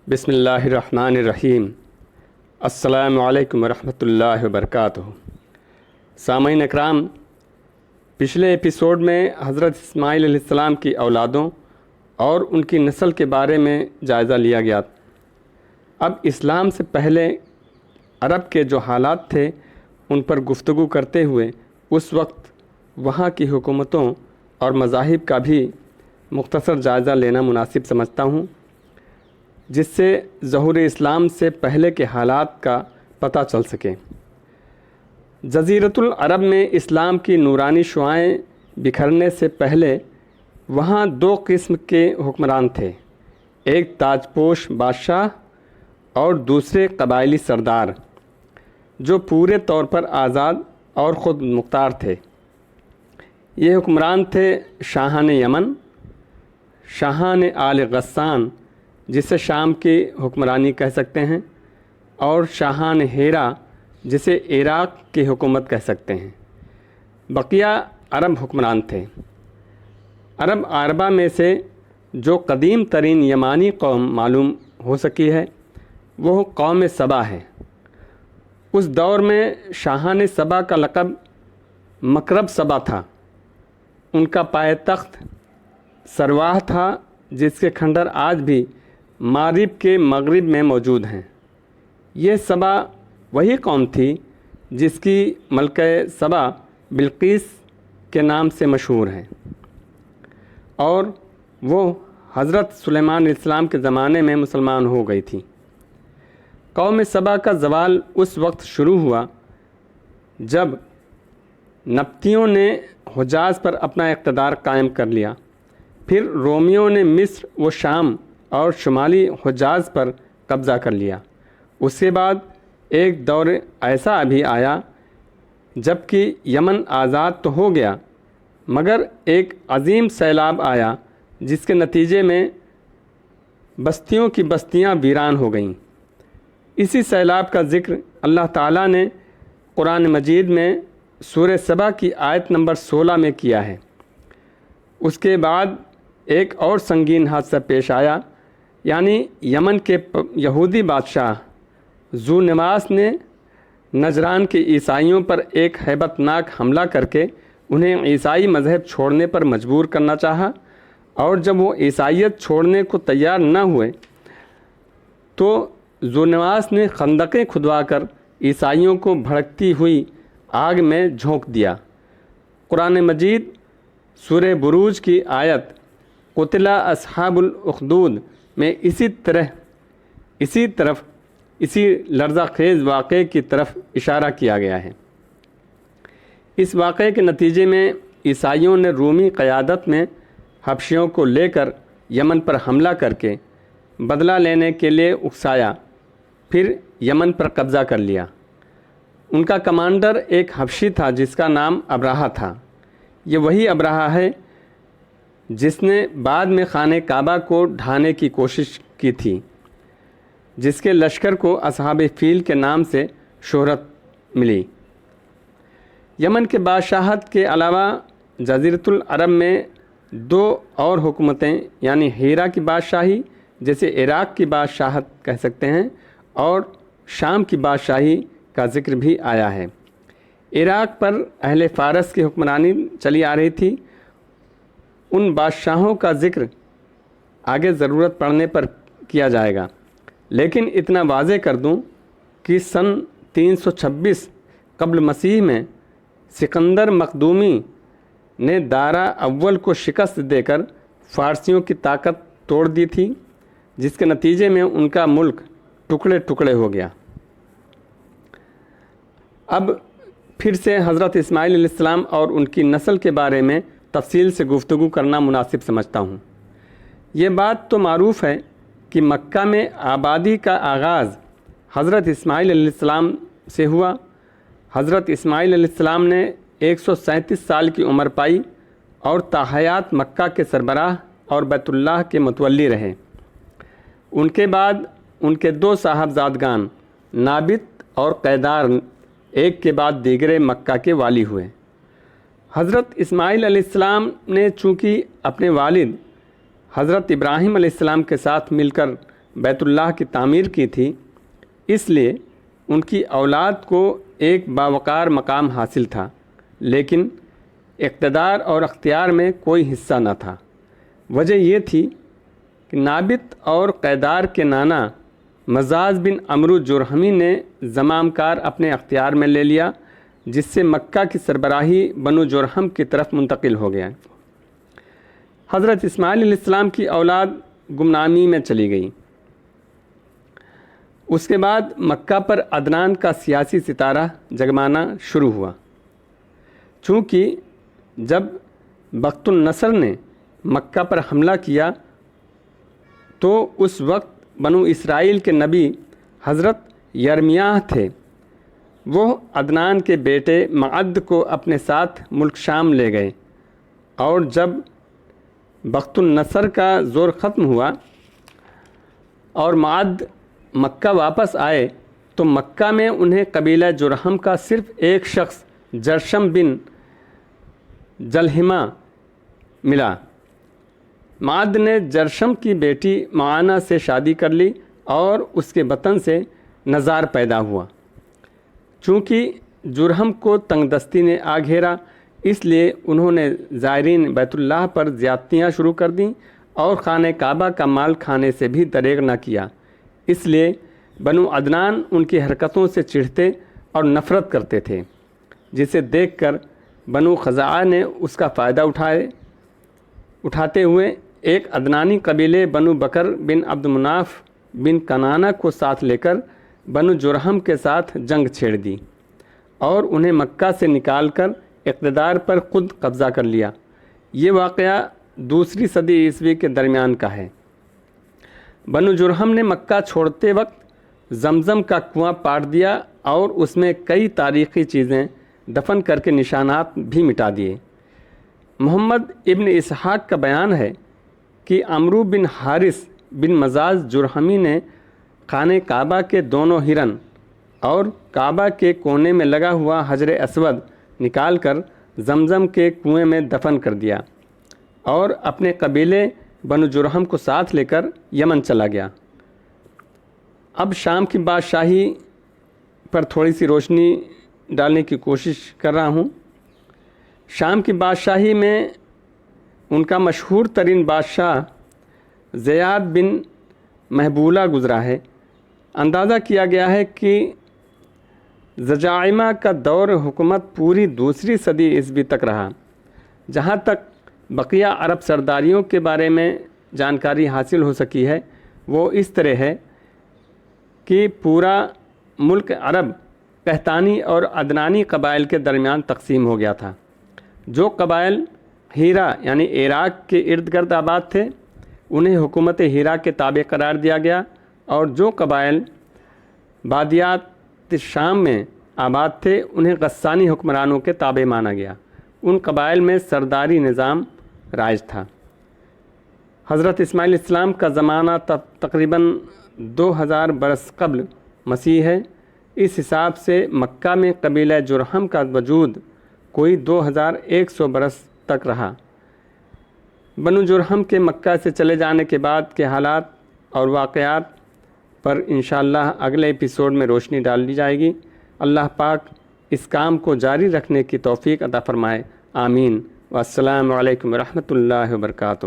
بسم اللہ الرحمن الرحیم۔ السلام علیکم ورحمۃ اللہ وبرکاتہ۔ سامعین اکرام، پچھلے ایپیسوڈ میں حضرت اسماعیل علیہ السلام کی اولادوں اور ان کی نسل کے بارے میں جائزہ لیا گیا۔ اب اسلام سے پہلے عرب کے جو حالات تھے ان پر گفتگو کرتے ہوئے اس وقت وہاں کی حکومتوں اور مذاہب کا بھی مختصر جائزہ لینا مناسب سمجھتا ہوں، جس سے ظہور اسلام سے پہلے کے حالات کا پتہ چل سکے۔ جزیرۃ العرب میں اسلام کی نورانی شعاعیں بکھرنے سے پہلے وہاں دو قسم کے حکمران تھے، ایک تاج پوش بادشاہ اور دوسرے قبائلی سردار جو پورے طور پر آزاد اور خود مختار تھے۔ یہ حکمران تھے شاہان یمن، شاہان آل غسان جسے شام کی حکمرانی کہہ سکتے ہیں، اور شاہان ہیرا جسے عراق کی حکومت کہہ سکتے ہیں۔ بقیہ عرب حکمران تھے۔ عرب عربہ میں سے جو قدیم ترین یمانی قوم معلوم ہو سکی ہے وہ قوم سبا ہے۔ اس دور میں شاہان سبا کا لقب مکرب سبا تھا۔ ان کا پائے تخت سرواہ تھا، جس کے کھنڈر آج بھی مغرب کے مغرب میں موجود ہیں۔ یہ سبا وہی قوم تھی جس کی ملکہ سبا بلقیس کے نام سے مشہور ہے، اور وہ حضرت سلیمان علیہ السلام کے زمانے میں مسلمان ہو گئی تھی۔ قوم سبا کا زوال اس وقت شروع ہوا جب نبطیوں نے حجاز پر اپنا اقتدار قائم کر لیا، پھر رومیوں نے مصر و شام اور شمالی حجاز پر قبضہ کر لیا۔ اس کے بعد ایک دور ایسا ابھی آیا جب کہ یمن آزاد تو ہو گیا، مگر ایک عظیم سیلاب آیا جس کے نتیجے میں بستیوں کی بستیاں ویران ہو گئیں۔ اسی سیلاب کا ذکر اللہ تعالیٰ نے قرآن مجید میں سورہ سبا کی آیت نمبر 16 میں کیا ہے۔ اس کے بعد ایک اور سنگین حادثہ پیش آیا، یعنی یمن کے یہودی بادشاہ ذو نواس نے نجران کے عیسائیوں پر ایک ہیبت ناک حملہ کر کے انہیں عیسائی مذہب چھوڑنے پر مجبور کرنا چاہا، اور جب وہ عیسائیت چھوڑنے کو تیار نہ ہوئے تو ذو نواس نے خندقیں کھدوا کر عیسائیوں کو بھڑکتی ہوئی آگ میں جھونک دیا۔ قرآن مجید سورہ بروج کی آیت قتل اصحاب الاخدود میں اسی لرزہ خیز واقعے کی طرف اشارہ کیا گیا ہے۔ اس واقعے کے نتیجے میں عیسائیوں نے رومی قیادت میں حبشیوں کو لے کر یمن پر حملہ کر کے بدلہ لینے کے لیے اکسایا، پھر یمن پر قبضہ کر لیا۔ ان کا کمانڈر ایک حبشی تھا جس کا نام ابرہہ تھا۔ یہ وہی ابرہہ ہے جس نے بعد میں خانہ کعبہ کو ڈھانے کی کوشش کی تھی، جس کے لشکر کو اصحاب فیل کے نام سے شہرت ملی۔ یمن کے بادشاہت کے علاوہ جزیرۃ العرب میں دو اور حکومتیں، یعنی ہیرا کی بادشاہی جیسے عراق کی بادشاہت کہہ سکتے ہیں، اور شام کی بادشاہی کا ذکر بھی آیا ہے۔ عراق پر اہل فارس کی حکمرانی چلی آ رہی تھی۔ ان بادشاہوں کا ذکر آگے ضرورت پڑنے پر کیا جائے گا، لیکن اتنا واضح کر دوں کہ سن 326 قبل مسیح میں سکندر مقدونی نے دارا اول کو شکست دے کر فارسیوں کی طاقت توڑ دی تھی، جس کے نتیجے میں ان کا ملک ٹکڑے ٹکڑے ہو گیا۔ اب پھر سے حضرت اسماعیل علیہ السلام اور ان کی نسل کے بارے میں تفصیل سے گفتگو کرنا مناسب سمجھتا ہوں۔ یہ بات تو معروف ہے کہ مکہ میں آبادی کا آغاز حضرت اسماعیل علیہ السلام سے ہوا۔ حضرت اسماعیل علیہ السلام نے 137 سال کی عمر پائی اور تاحیات مکہ کے سربراہ اور بیت اللہ کے متولی رہے۔ ان کے بعد ان کے دو صاحبزادگان نابت اور قیدار ایک کے بعد دیگرے مکہ کے والی ہوئے۔ حضرت اسماعیل علیہ السلام نے چونکہ اپنے والد حضرت ابراہیم علیہ السلام کے ساتھ مل کر بیت اللہ کی تعمیر کی تھی، اس لیے ان کی اولاد کو ایک باوقار مقام حاصل تھا، لیکن اقتدار اور اختیار میں کوئی حصہ نہ تھا۔ وجہ یہ تھی کہ نابت اور قیدار کے نانا مزاز بن عمرو جرہمی نے زمام کار اپنے اختیار میں لے لیا، جس سے مکہ کی سربراہی بنو جرہم کی طرف منتقل ہو گیا۔ حضرت اسماعیل علیہ السلام کی اولاد گمنامی میں چلی گئی۔ اس کے بعد مکہ پر عدنان کا سیاسی ستارہ جگمانا شروع ہوا۔ چونکہ جب بخت النصر نے مکہ پر حملہ کیا تو اس وقت بنو اسرائیل کے نبی حضرت یرمیاہ تھے۔ وہ عدنان کے بیٹے معد کو اپنے ساتھ ملک شام لے گئے، اور جب بخت النصر کا زور ختم ہوا اور معد مکہ واپس آئے تو مکہ میں انہیں قبیلہ جرہم کا صرف ایک شخص جرشم بن جلہمہ ملا۔ معد نے جرشم کی بیٹی معانہ سے شادی کر لی اور اس کے بطن سے نزار پیدا ہوا۔ چونکہ جرہم کو تنگ دستی نے آ گھیرا، اس لیے انہوں نے زائرین بیت اللہ پر زیادتیاں شروع کر دیں اور خانہ کعبہ کا مال کھانے سے بھی دریغ نہ کیا۔ اس لیے بنو عدنان ان کی حرکتوں سے چڑھتے اور نفرت کرتے تھے، جسے دیکھ کر بنو خزاعہ نے اس کا فائدہ اٹھاتے ہوئے ایک عدنانی قبیلے بنو بکر بن عبد مناف بن کنانہ کو ساتھ لے کر بنو جرہم کے ساتھ جنگ چھیڑ دی اور انہیں مکہ سے نکال کر اقتدار پر خود قبضہ کر لیا۔ یہ واقعہ دوسری صدی عیسوی کے درمیان کا ہے۔ بنو جرہم نے مکہ چھوڑتے وقت زمزم کا کنواں پاٹ دیا اور اس میں کئی تاریخی چیزیں دفن کر کے نشانات بھی مٹا دیے۔ محمد ابن اسحاق کا بیان ہے کہ عمرو بن حارث بن مزاز جرہمی نے خانہ کعبہ کے دونوں ہرن اور کعبہ کے کونے میں لگا ہوا حجر اسود نکال کر زمزم کے کنویں میں دفن کر دیا اور اپنے قبیلے بنو جرہم کو ساتھ لے کر یمن چلا گیا۔ اب شام کی بادشاہی پر تھوڑی سی روشنی ڈالنے کی کوشش کر رہا ہوں۔ شام کی بادشاہی میں ان کا مشہور ترین بادشاہ زیاد بن محبولہ گزرا ہے۔ اندازہ کیا گیا ہے کہ زجاعمہ کا دور حکومت پوری دوسری صدی عیسوی تک رہا۔ جہاں تک بقیہ عرب سرداریوں کے بارے میں جانکاری حاصل ہو سکی ہے وہ اس طرح ہے کہ پورا ملک عرب قحطانی اور عدنانی قبائل کے درمیان تقسیم ہو گیا تھا۔ جو قبائل ہیرا یعنی عراق کے ارد گرد آباد تھے انہیں حکومت ہیرا کے تابع قرار دیا گیا، اور جو قبائل بادیات شام میں آباد تھے انہیں غسانی حکمرانوں کے تابع مانا گیا۔ ان قبائل میں سرداری نظام رائج تھا۔ حضرت اسماعیل علیہ السلام کا زمانہ تقریباً 2000 برس قبل مسیح ہے۔ اس حساب سے مکہ میں قبیلہ جرہم کا وجود کوئی 2100 برس تک رہا۔ بنو جرہم کے مکہ سے چلے جانے کے بعد کے حالات اور واقعات پر انشاءاللہ اگلے ایپیسوڈ میں روشنی ڈال دی جائے گی۔ اللہ پاک اس کام کو جاری رکھنے کی توفیق عطا فرمائے، آمین۔ والسلام علیکم ورحمۃ اللہ وبرکاتہ۔